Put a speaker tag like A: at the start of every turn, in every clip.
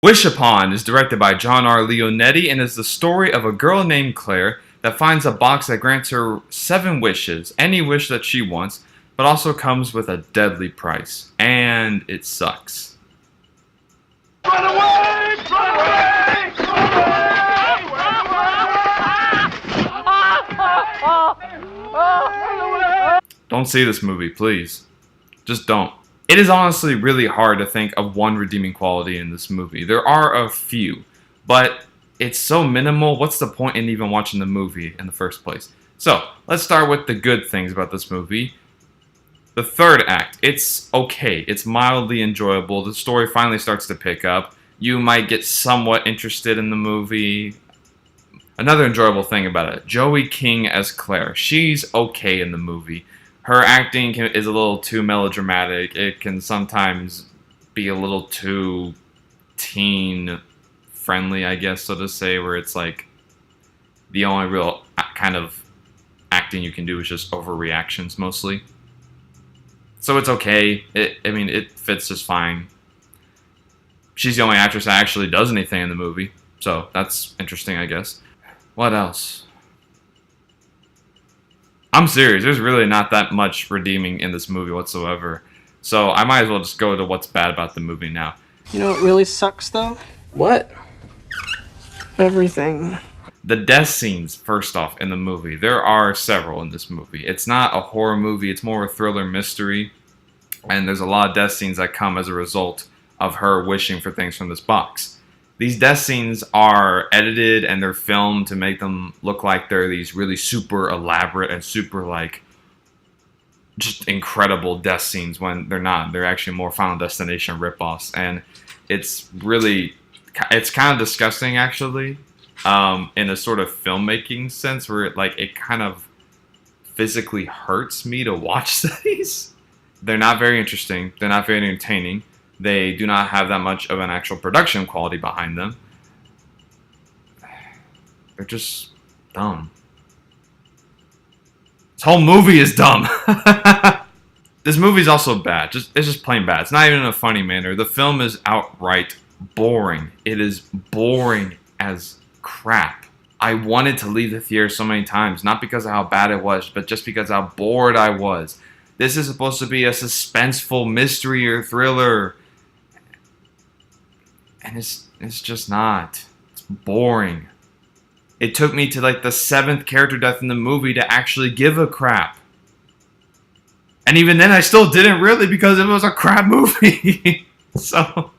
A: Wish Upon is directed by John R. Leonetti and is the story of a girl named Claire that finds a box that grants her 7 wishes, any wish that she wants, but also comes with a deadly price. And it sucks.
B: Run away! Run away! Run away!
A: Don't see this movie, please. Just don't. It is honestly really hard to think of one redeeming quality in this movie. There are a few, but it's so minimal, what's the point in even watching the movie in the first place? So, let's start with the good things about this movie. The third act, it's okay. It's mildly enjoyable. The story finally starts to pick up. You might get somewhat interested in the movie. Another enjoyable thing about it, Joey King as Claire. She's okay in the movie. Her acting is a little too melodramatic. It can sometimes be a little too teen-friendly, I guess, so to say, where it's like the only real kind of acting you can do is just overreactions, mostly. So it's okay. It fits just fine. She's the only actress that actually does anything in the movie, so that's interesting, I guess. What else? I'm serious, there's really not that much redeeming in this movie whatsoever. So I might as well just go to what's bad about the movie now.
C: You know what really sucks, though?
D: What?
C: Everything.
A: The death scenes, first off, in the movie. There are several in this movie. It's not a horror movie, it's more a thriller mystery. And there's a lot of death scenes that come as a result of her wishing for things from this box. These death scenes are edited and they're filmed to make them look like they're these really super elaborate and super, like, just incredible death scenes when they're not. They're actually more Final Destination ripoffs. And it's kind of disgusting, actually, in a sort of filmmaking sense where it kind of physically hurts me to watch these. They're not very interesting. They're not very entertaining. They do not have that much of an actual production quality behind them. They're just dumb. This whole movie is dumb. This movie's also bad. It's just plain bad. It's not even in a funny manner. The film is outright boring. It is boring as crap. I wanted to leave the theater so many times, not because of how bad it was, but just because of how bored I was. This is supposed to be a suspenseful mystery or thriller. And it's just not. It's boring. It took me to like the 7th character death in the movie to actually give a crap. And even then I still didn't really because it was a crap movie. So,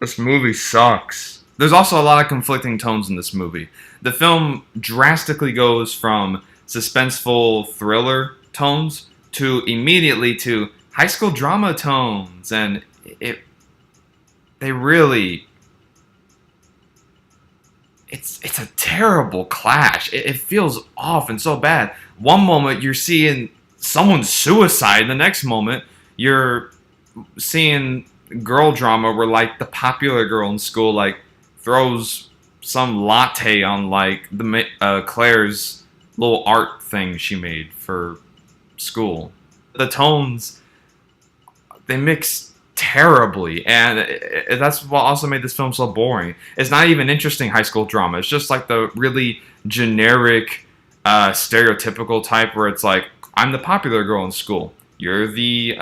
A: this movie sucks. There's also a lot of conflicting tones in this movie. The film drastically goes from suspenseful thriller tones to immediately to high school drama tones, and it's a terrible clash. It feels off and so bad. One moment you're seeing someone's suicide, the next moment you're seeing girl drama where like the popular girl in school like throws some latte on like the Claire's little art thing she made for school. The tones, they mix terribly, and that's what also made this film so boring. It's not even interesting high school drama. It's just like the really generic, stereotypical type where it's like, I'm the popular girl in school. You're the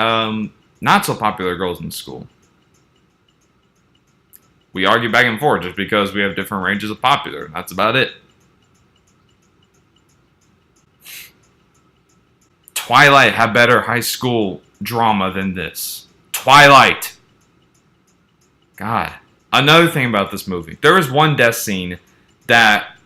A: not so popular girls in school. We argue back and forth just because we have different ranges of popular. That's about it. Twilight had better high school drama than this. Twilight. God. Another thing about this movie. There is one death scene that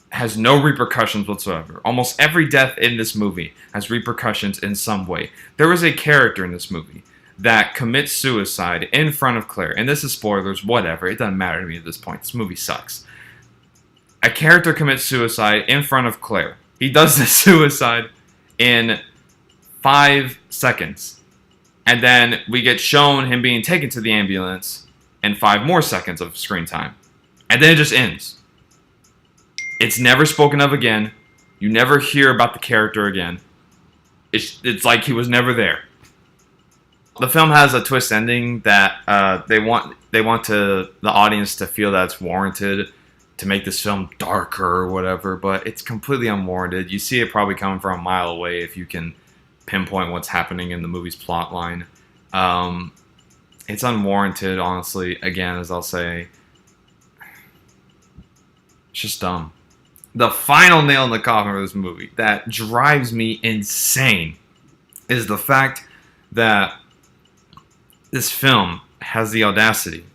A: has no repercussions whatsoever. Almost every death in this movie has repercussions in some way. There is a character in this movie that commits suicide in front of Claire. And this is spoilers, whatever. It doesn't matter to me at this point. This movie sucks. A character commits suicide in front of Claire. He does this suicide in 5 seconds. And then we get shown him being taken to the ambulance in 5 more seconds of screen time. And then it just ends. It's never spoken of again. You never hear about the character again. It's like he was never there. The film has a twist ending that they want the audience to feel that it's warranted to make this film darker or whatever, but it's completely unwarranted. You see it probably coming from a mile away if you can pinpoint what's happening in the movie's plot line. It's unwarranted, honestly. Again, as I'll say, it's just dumb. The final nail in the coffin of this movie that drives me insane is the fact that this film has the audacity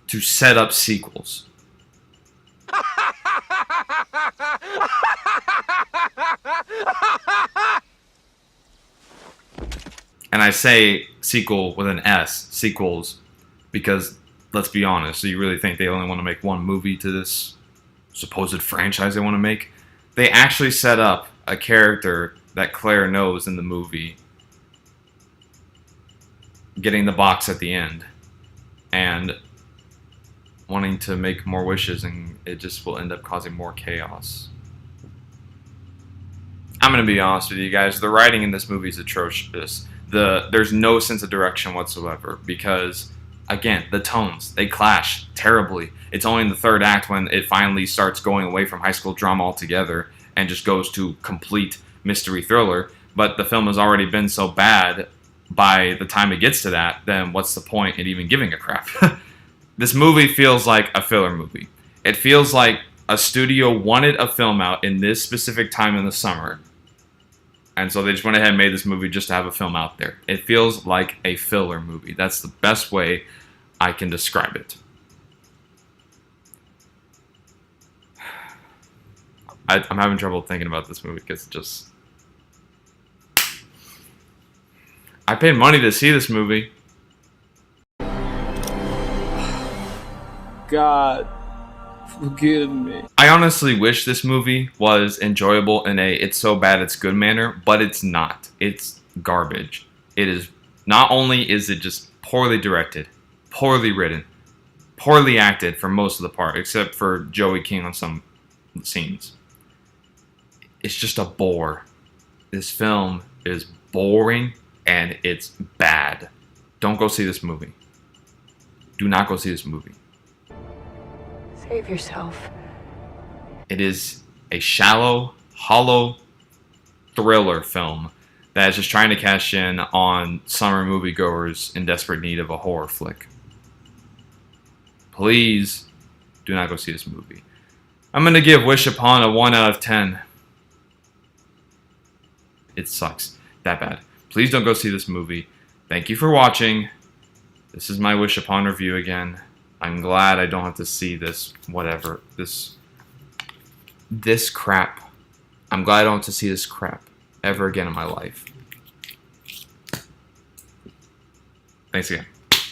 A: to set up sequels. And I say sequel with an S, sequels, because let's be honest, do you really think they only want to make one movie to this supposed franchise they want to make? They actually set up a character that Claire knows in the movie getting the box at the end and wanting to make more wishes, and it just will end up causing more chaos. I'm going to be honest with you guys, the writing in this movie is atrocious. There's no sense of direction whatsoever because, again, the tones, they clash terribly. It's only in the third act when it finally starts going away from high school drama altogether and just goes to complete mystery thriller. But the film has already been so bad by the time it gets to that, then what's the point in even giving a crap? This movie feels like a filler movie. It feels like a studio wanted a film out in this specific time in the summer, and so they just went ahead and made this movie just to have a film out there. It feels like a filler movie. That's the best way I can describe it. I'm having trouble thinking about this movie because it just... I paid money to see this movie.
C: God, forgive me.
A: I honestly wish this movie was enjoyable in a it's so bad it's good manner, but it's not. It's garbage. It is, not only is it just poorly directed, poorly written, poorly acted for most of the part, except for Joey King on some scenes. It's just a bore. This film is boring and it's bad. Don't go see this movie. Do not go see this movie.
D: Save yourself.
A: It is a shallow, hollow thriller film that is just trying to cash in on summer moviegoers in desperate need of a horror flick. Please do not go see this movie. I'm going to give Wish Upon a 1 out of 10. It sucks that bad. Please don't go see this movie. Thank you for watching. This is my Wish Upon review again. I'm glad I don't have to see this, whatever, this crap. I'm glad I don't have to see this crap ever again in my life. Thanks again.